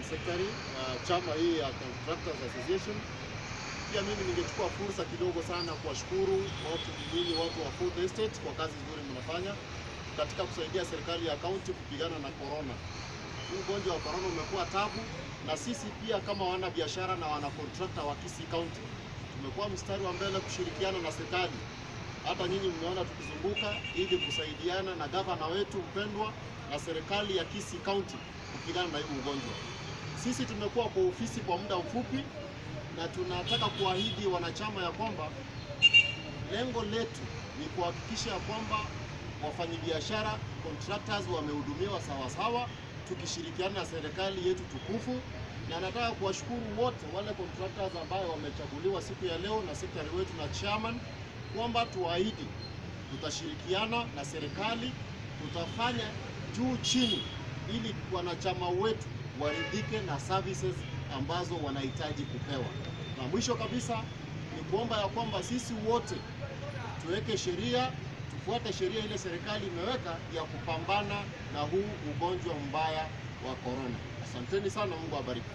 Secretary chama hii ya Contractors Association. Pia mimi ningechukua fursa kidogo sana kuwashukuru watu wa Food Estate kwa kazi nzuri mnafanya katika kusaidia serikali ya kaunti kupigana na corona. Huu ugonjwa wa corona umekuwa tabu, na sisi pia kama wana biashara na wana contractor wa Kisii County tumekuwa mstari wa mbele kushirikiana na serikali. Hata nyinyi mmeona tukizunguka ili kusaidiana na gavana wetu mpendwa na serikali ya Kisii County kupigana na huu ugonjwa. Sisi tumekuwa kwa ofisi kwa muda mfupi, na tunataka kuahidi wanachama ya kwamba lengo letu ni kuhakikisha ya kwamba wafanyabiashara contractors wamehudumiwa sawa sawa, tukishirikiana na serikali yetu tukufu. Na nataka kuwashukuru wote wale contractors ambao wamechaguliwa siku ya leo na secretary wetu na chairman, kwamba tuahidi tutashirikiana na serikali, tutafanya juu chini ili wanachama wetu waridhike na services ambazo wanahitaji kupewa. Na mwisho kabisa ni kuomba ya kwamba sisi wote tuweke sheria, tufuate sheria ile serikali imeweka ya kupambana na huu ugonjwa mbaya wa corona. Asanteni sana, Mungu awabariki.